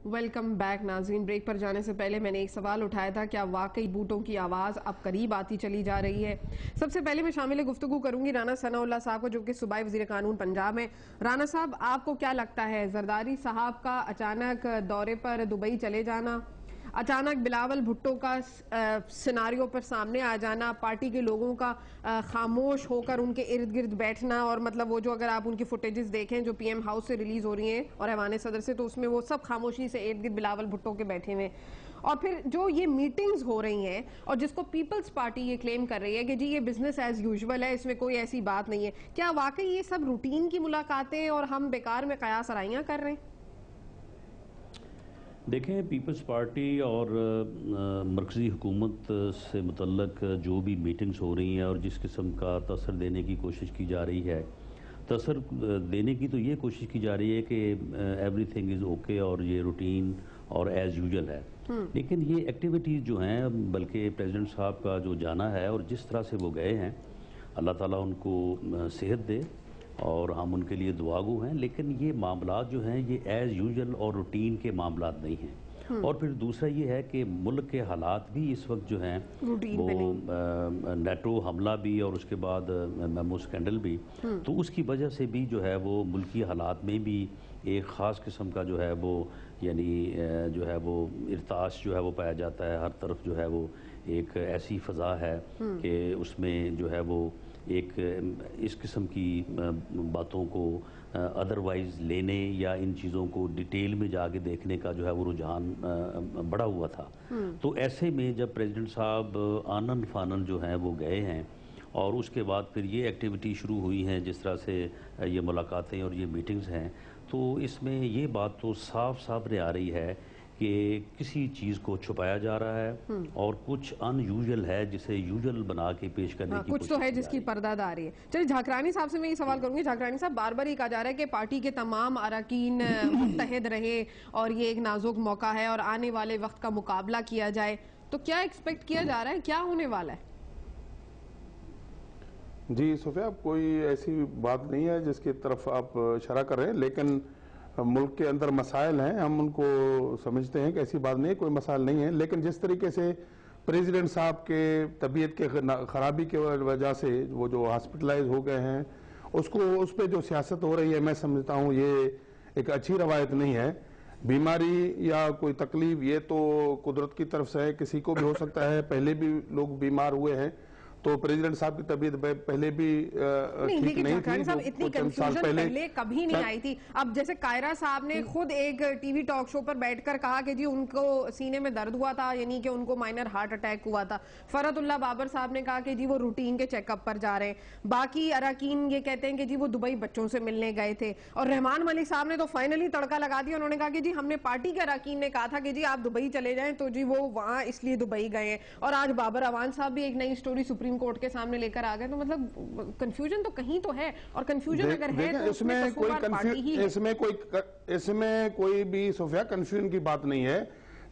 Welcome back नाज़रीन। Break पर जाने से पहले मैंने एक सवाल उठाया था, क्या वाकई बूटों की आवाज़ अब करीब आती चली जा रही है। सबसे पहले मैं शामिल गुफ्तगू करूंगी राना सनाउल्लाह साहब को, जो कि सूबाई वज़ीर कानून पंजाब में। राना साहब, आपको क्या लगता है जरदारी साहब का अचानक दौरे पर दुबई चले जाना, अचानक बिलावल भुट्टो का सिनारियों पर सामने आ जाना, पार्टी के लोगों का खामोश होकर उनके इर्द गिर्द बैठना, और मतलब वो जो अगर आप उनकी फुटेजेस देखें जो पीएम हाउस से रिलीज हो रही हैं और ऐवान सदर से, तो उसमें वो सब खामोशी से इर्द गिर्द बिलावल भुट्टो के बैठे हुए, और फिर जो ये मीटिंग्स हो रही हैं और जिसको पीपल्स पार्टी ये क्लेम कर रही है कि जी ये बिजनेस एज यूजुअल है, इसमें कोई ऐसी बात नहीं है, क्या वाकई ये सब रूटीन की मुलाकातें और हम बेकार में कयास आराइयां कर रहे हैं? देखें, पीपल्स पार्टी और मरकज़ी हुकूमत से मुतल्लक जो भी मीटिंग्स हो रही हैं और जिस किस्म का तसर देने की कोशिश की जा रही है, तसर देने की तो ये कोशिश की जा रही है कि एवरीथिंग इज़ ओके और ये रूटीन और एज़ यूजुअल है। लेकिन ये एक्टिविटीज़ जो हैं, बल्कि प्रेसिडेंट साहब का जो जाना है और जिस तरह से वो गए हैं, अल्लाह ताला उनको सेहत दे और हम उनके लिए दुआगो हैं, लेकिन ये मामलात जो हैं ये एज़ यूजुअल और रूटीन के मामलात नहीं हैं। और फिर दूसरा ये है कि मुल्क के हालात भी इस वक्त जो हैं वो नेटो हमला भी और उसके बाद मेमो स्कैंडल भी, तो उसकी वजह से भी जो है वो मुल्की हालात में भी एक ख़ास किस्म का जो है वो यानी जो है वो इर्ताश जो है वो पाया जाता है। हर तरफ जो है वो एक ऐसी फ़ज़ा है कि उसमें जो है वो एक इस किस्म की बातों को अदरवाइज़ लेने या इन चीज़ों को डिटेल में जाके देखने का जो है वो रुझान बढ़ा हुआ था। तो ऐसे में जब प्रेसिडेंट साहब आनन फानन जो हैं वो गए हैं और उसके बाद फिर ये एक्टिविटी शुरू हुई हैं, जिस तरह से ये मुलाकातें और ये मीटिंग्स हैं, तो इसमें ये बात तो साफ सामने आ रही है कि किसी चीज़ को छुपाया जा रहा है और कुछ अनयूजुअल है जिसे यूजुअल बना के पेश करने की कुछ तो है जिसकी पर्दादारी है। चलिए झाकरानी साहब से मैं ये सवाल करूंगी। झाकरानी साहब, बार बार ये कहा जा रहा है कि पार्टी के तमाम अरकान मुत्तहिद रहे और ये एक नाजुक मौका है और आने वाले वक्त का मुकाबला किया जाए, तो क्या एक्सपेक्ट किया जा रहा है, क्या होने वाला है? जी सोफिया, कोई ऐसी बात नहीं है जिसकी तरफ आप इशारा कर रहे हैं, लेकिन मुल्क के अंदर मसाइल हैं, हम उनको समझते हैं कि ऐसी बात नहीं है, कोई मसाइल नहीं है। लेकिन जिस तरीके से प्रेसिडेंट साहब के तबीयत के ख़राबी की वजह से वो जो हॉस्पिटलाइज हो गए हैं, उसको उस पर जो सियासत हो रही है, मैं समझता हूँ ये एक अच्छी रवायत नहीं है। बीमारी या कोई तकलीफ ये तो कुदरत की तरफ से है, किसी को भी हो सकता है। पहले भी लोग बीमार हुए हैं, तो प्रेसिडेंट साहब की तबीयत पहले भी ठीक नहीं थी। साहब, इतनी कंफ्यूजन पहले कभी नहीं आई थी। अब जैसे कायरा साहब ने खुद एक टीवी टॉक शो पर बैठकर कहा कि जी उनको सीने में दर्द हुआ था, यानी कि उनको माइनर हार्ट अटैक हुआ था। फरतुल्लाह बाबर साहब ने कहा कि जी वो रूटीन के चेकअप पर जा रहे हैं। बाकी अरकान ये कहते हैं कि जी वो दुबई बच्चों से मिलने गए थे। और रहमान मलिक साहब ने तो फाइनली तड़का लगा दिया, उन्होंने कहा कि जी हमने पार्टी के अरकान ने कहा था कि जी आप दुबई चले जाएं, तो जी वो वहां इसलिए दुबई गए हैं। और आज बाबर अवान साहब भी एक नई स्टोरी सुप्रीम कोर्ट के सामने लेकर आ गए। तो मतलब कंफ्यूजन तो कहीं तो है, और कंफ्यूजन अगर है तो इसमें कोई भी सोफिया कंफ्यूजन की बात नहीं है।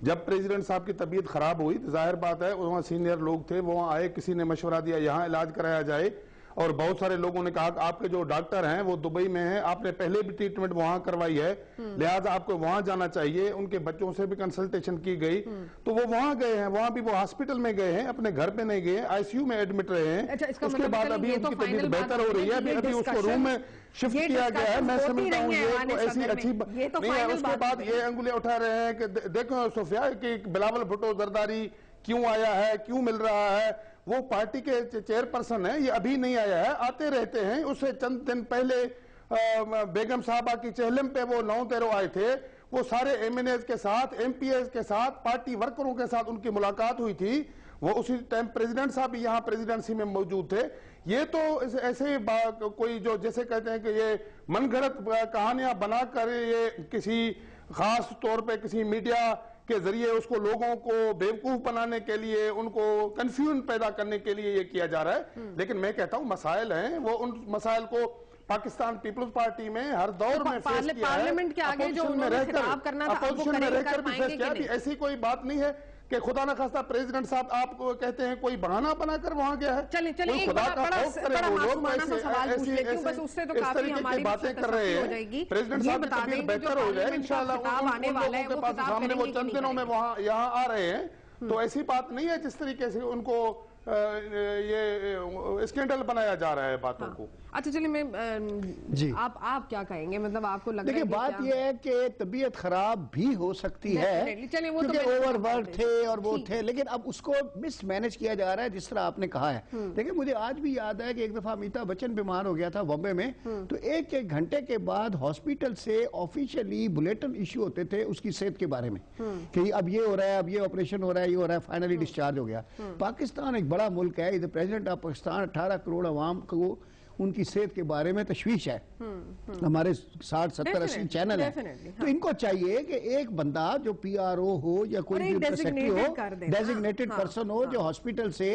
जब प्रेसिडेंट साहब की तबीयत खराब हुई तो जाहिर बात है वहाँ सीनियर लोग थे, वहाँ आए, किसी ने मशवरा दिया यहाँ इलाज कराया जाए, और बहुत सारे लोगों ने कहा कि आपके जो डॉक्टर हैं वो दुबई में हैं, आपने पहले भी ट्रीटमेंट वहां करवाई है, लिहाजा आपको वहां जाना चाहिए। उनके बच्चों से भी कंसल्टेशन की गई, तो वो वहां गए हैं, वहां भी वो हॉस्पिटल में गए हैं, अपने घर पे नहीं गए, आईसीयू में एडमिट रहे हैं। उसके मतलब बाद अभी उनकी तबीयत बेहतर हो रही है, अभी उसको रूम में शिफ्ट किया गया है। मैं समझता हूँ ये तो ऐसी अच्छी बात नहीं है। उसके बाद ये अंगुलियां उठा रहे हैं कि देखो सोफिया कि बिलावल भुट्टो जरदारी क्यों आया है, क्यों मिल रहा है, वो पार्टी के चेयरपर्सन है, ये अभी नहीं आया है, आते रहते हैं। उससे चंद दिन पहले बेगम साहबा की चहलम पे वो 9-13 आए थे, वो सारे एमएनएस के साथ, एमपीएस के साथ, पार्टी वर्करों के साथ उनकी मुलाकात हुई थी। वो उसी टाइम प्रेसिडेंट साहब भी यहाँ प्रेसिडेंसी में मौजूद थे। ये तो ऐसे ही कोई जो जैसे कहते हैं कि ये मनगढ़ंत कहानियां बनाकर ये किसी खास तौर पे किसी मीडिया के जरिए उसको लोगों को बेवकूफ बनाने के लिए, उनको कंफ्यूजन पैदा करने के लिए ये किया जा रहा है। लेकिन मैं कहता हूँ मसाइल हैं, वो उन मसाइल को पाकिस्तान पीपल्स पार्टी में हर दौर में फेस किया है। पार्लियामेंट के आगे जो उन्होंने खिताब करना था, अपोजिशन में रहकर भी फेस किया। ऐसी कोई बात नहीं है। कि खुदा न खास्ता प्रेसिडेंट साहब आपको कहते हैं कोई बहाना बनाकर वहां गया है। चलिए एक बड़ा मासूमाना सा सवाल पूछ लेती हूं, बस उससे तो काफी हमारी बातें कर रहे हैं। प्रेसिडेंट साहब बता दें बेहतर हो जाए इंशाल्लाह, आने वाला है, उनके पास सामने वो चंद दिनों में वहां यहाँ आ रहे हैं, तो ऐसी बात नहीं है जिस तरीके से उनको ये स्कैंडल बनाया जा रहा है बातों को। अच्छा चलिए, मैं जी आप क्या कहेंगे, मतलब आपको लग रहा है? देखिए बात यह है कि तबीयत खराब भी हो सकती है, क्योंकि ओवरवर्क थे और वो थे, लेकिन अब उसको मिसमैनेज किया जा रहा है जिस तरह आपने कहा है। देखिए मुझे आज भी याद है कि एक दफा अमिताभ बच्चन बीमार हो गया था बॉम्बे में, तो एक घंटे के बाद हॉस्पिटल से ऑफिशियली बुलेटिन इश्यू होते थे उसकी सेहत के बारे में कि अब ये हो रहा है, अब ये ऑपरेशन हो रहा है, ये हो रहा है, फाइनली डिस्चार्ज हो गया। पाकिस्तान एक बड़ा मुल्क है, इधर प्रेसिडेंट ऑफ पाकिस्तान 18 करोड़ अवाम को उनकी सेहत के बारे में तशवीश है। हमारे 60-70-80 चैनल है, तो इनको चाहिए कि एक बंदा जो PRO हो या कोई भी सेक्रेटरी हो, डेजिग्नेटेड पर्सन हो, जो हॉस्पिटल से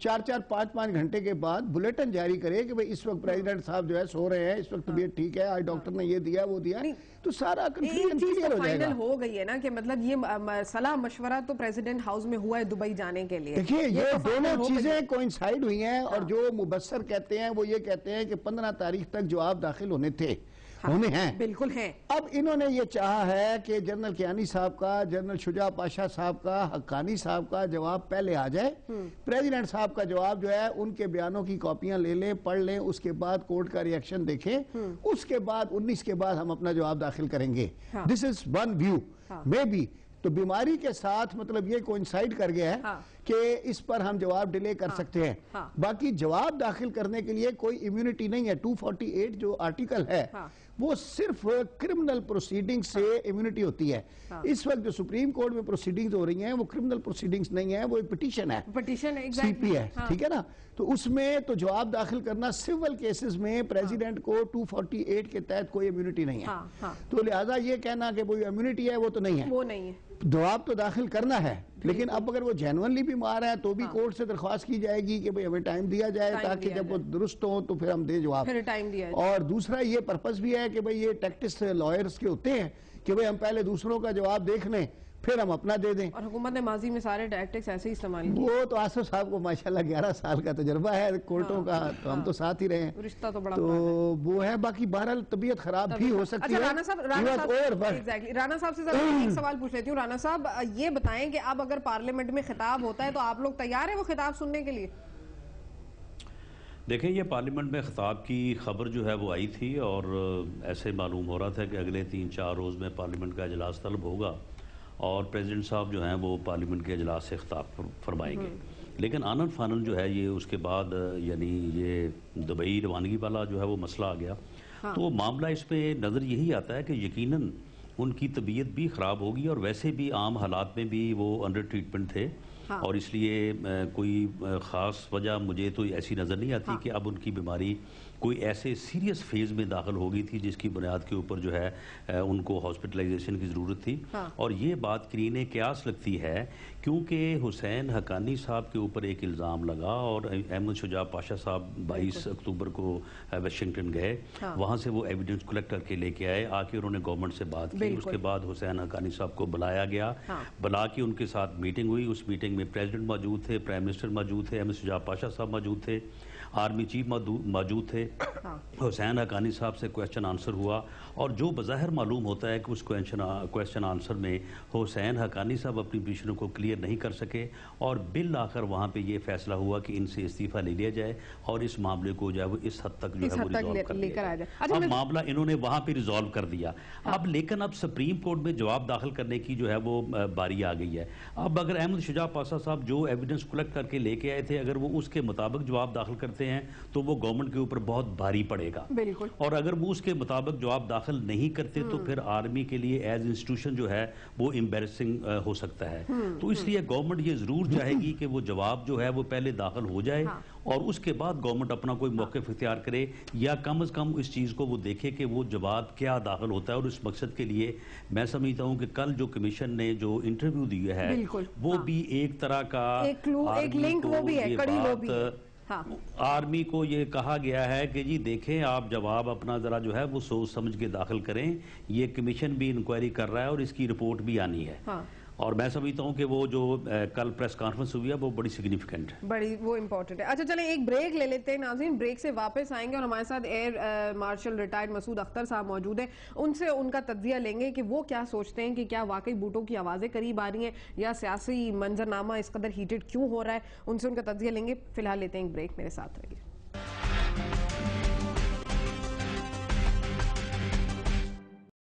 4-4, 5-5 घंटे के बाद बुलेटिन जारी करे कि भाई इस वक्त प्रेसिडेंट साहब जो है सो रहे हैं, इस वक्त तबीयत ठीक है, आज डॉक्टर ने ये दिया वो दिया, तो सारा कंफ्यूजन क्लियर हो जाएगा। हो गई है ना कि मतलब ये सलाह मशवरा तो प्रेसिडेंट हाउस में हुआ है दुबई जाने के लिए। देखिए ये दोनों चीजें कोइंसाइड हुई हैं, और जो मुबस्सर कहते हैं वो ये कहते हैं कि 15 तारीख तक जवाब दाखिल होने थे, होने हैं, बिल्कुल हैं। अब इन्होंने ये चाहा है कि जनरल कियानी साहब का, जनरल शुजा पाशा साहब का, हक्कानी साहब का जवाब पहले आ जाए, प्रेसिडेंट साहब का जवाब जो है उनके बयानों की कॉपियां ले लें, पढ़ लें, उसके बाद कोर्ट का रिएक्शन देखें, उसके बाद 19 के बाद हम अपना जवाब दाखिल करेंगे। This is one view may be. तो बीमारी के साथ मतलब ये कोइंसाइड कर गया है कि इस पर हम जवाब डिले कर सकते हैं। बाकी जवाब दाखिल करने के लिए कोई इम्यूनिटी नहीं है। 248 जो आर्टिकल है वो सिर्फ क्रिमिनल प्रोसीडिंग से इम्यूनिटी होती है। इस वक्त जो सुप्रीम कोर्ट में प्रोसीडिंग्स हो रही हैं वो क्रिमिनल प्रोसीडिंग्स नहीं है, वो एक पिटीशन है, CP है, ठीक है ना। तो उसमें तो जवाब दाखिल करना, सिविल केसेस में प्रेसिडेंट को 248 के तहत कोई इम्यूनिटी नहीं है। तो लिहाजा ये कहना कि वो इम्यूनिटी है वो तो नहीं है, वो नहीं है। जवाब तो दाखिल करना है, लेकिन अब अगर वो जेन्युइनली बीमार है तो भी कोर्ट से दरख्वास्त की जाएगी कि भाई हमें टाइम दिया जाए, ताकि जब वो दुरुस्त हो तो फिर हम दें जवाब, फिर टाइम दिया जाए। और दूसरा ये पर्पस भी है कि भाई ये टैक्टिक्स लॉयर्स के होते हैं कि भाई हम पहले दूसरों का जवाब देख लें फिर हम अपना दे दें, और हुकूमत ने माजी में सारे टैक्टिक्स ऐसे ही इस्तेमाल किए। वो तो आसिफ साहब को माशाल्लाह 11 साल का तजुर्बा है कोर्टों का, तो हम तो साथ ही रहे हैं, रिश्ता तो बड़ा तो वो है। बाकी बहरहाल तबीयत खराब भी हो सकती है। राना साहब से एक सवाल पूछ लेती हूँ। राना साहब ये बताएं कि अब अगर पार्लियामेंट में खिताब होता है तो आप लोग तैयार है वो खिताब सुनने के लिए? देखें, ये पार्लियामेंट में खिताब की खबर जो है वो आई थी, और ऐसे मालूम हो रहा था कि अगले 3-4 रोज़ में पार्लियामेंट का इजलास तलब होगा और प्रेसिडेंट साहब जो हैं वो पार्लियामेंट के इजलास से खिताब फरमाएंगे। लेकिन आनन फानन जो है ये उसके बाद यानी ये दुबई रवानगी वाला जो है वो मसला आ गया। तो मामला इस पे नज़र यही आता है कि यकीनन उनकी तबीयत भी ख़राब होगी, और वैसे भी आम हालात में भी वो अंडर ट्रीटमेंट थे, और इसलिए कोई ख़ास वजह मुझे तो ऐसी नज़र नहीं आती कि अब उनकी बीमारी कोई ऐसे सीरियस फेज़ में दाखिल हो गई थी जिसकी बुनियाद के ऊपर जो है उनको हॉस्पिटलाइजेशन की ज़रूरत थी। और ये बात करीने क्यास लगती है क्योंकि हुसैन हक्कानी साहब के ऊपर एक इल्ज़ाम लगा, और अहमद शुजा पाशा साहब 22 अक्टूबर को वाशिंगटन गए, वहाँ से वो एविडेंस कलेक्ट करके लेके आए, आके उन्होंने गवर्नमेंट से बात की। उसके बाद हुसैन हक्कानी साहब को बुलाया गया, बुला के उनके साथ मीटिंग हुई। उस मीटिंग में प्रेसिडेंट मौजूद थे, प्राइम मिनिस्टर मौजूद थे, अहमद शुजा पाशा साहब मौजूद थे, आर्मी चीफ मौजूद थे। हुसैन हक्कानी साहब से क्वेश्चन आंसर हुआ, और जो बज़ाहिर मालूम होता है कि उस क्वेश्चन आंसर में हुसैन हक्कानी साहब अपनी पोजीशनों को क्लियर नहीं कर सके, और बिल आकर वहाँ पे ये फैसला हुआ कि इनसे इस्तीफ़ा ले लिया जाए और इस मामले को जो है वो इस हद तक जो है वो रिजॉल्व कर लिया जाए। अब मामला इन्होंने वहाँ पे रिजॉल्व कर दिया। अब लेकिन अब सुप्रीम कोर्ट में जवाब दाखिल करने की जो है वो बारी आ गई है। अब अगर अहमद शुजा पाशा साहब जो एविडेंस कलेक्ट करके लेके आए थे, अगर वो उसके मुताबिक जवाब दाखिल करते हैं तो वो गवर्नमेंट के ऊपर बहुत भारी पड़ेगा, बिल्कुल। और अगर वो उसके मुताबिक जवाब दाखिल नहीं करते तो फिर आर्मी के लिए एज इंस्टीट्यूशन जो है वो एम्बैरेसिंग हो सकता है। तो इसलिए गवर्नमेंट ये जरूर चाहेगी कि वो जवाब जो है वो पहले दाखिल हो जाए, और उसके बाद गवर्नमेंट अपना कोई मौक़िफ़ इख्तियार करे, या कम से कम इस चीज़ को वो देखे कि वो जवाब क्या दाखिल होता है। और इस मकसद के लिए मैं समझता हूँ कि कल जो कमीशन ने जो इंटरव्यू दिया है वो भी एक तरह का एक लिंक वो भी है, कड़ी वो भी है। आर्मी को ये कहा गया है कि जी देखें, आप जवाब अपना ज़रा जो है वो सोच समझ के दाखिल करें, ये कमीशन भी इंक्वायरी कर रहा है और इसकी रिपोर्ट भी आनी है। और मैं समझता हूँ कि वो जो कल प्रेस कॉन्फ्रेंस हुई है वो बड़ी सिग्निफिकेंट है, बड़ी वो इम्पोर्टेंट है। अच्छा चलें एक ब्रेक ले लेते हैं नाज़रीन, ब्रेक से वापस आएंगे और हमारे साथ air marshal retired Masood Akhtar साहब मौजूद हैं, उनसे उनका तज्जिया लेंगे कि वो क्या सोचते हैं कि क्या वाकई बूटों की आवाज़ें करीब आ रही हैं या सियासी मंजरनामा इस कदर हीटेड क्यों हो रहा है, उनसे उनका तज्जिया लेंगे। फिलहाल लेते हैं एक ब्रेक, मेरे साथ रहिए।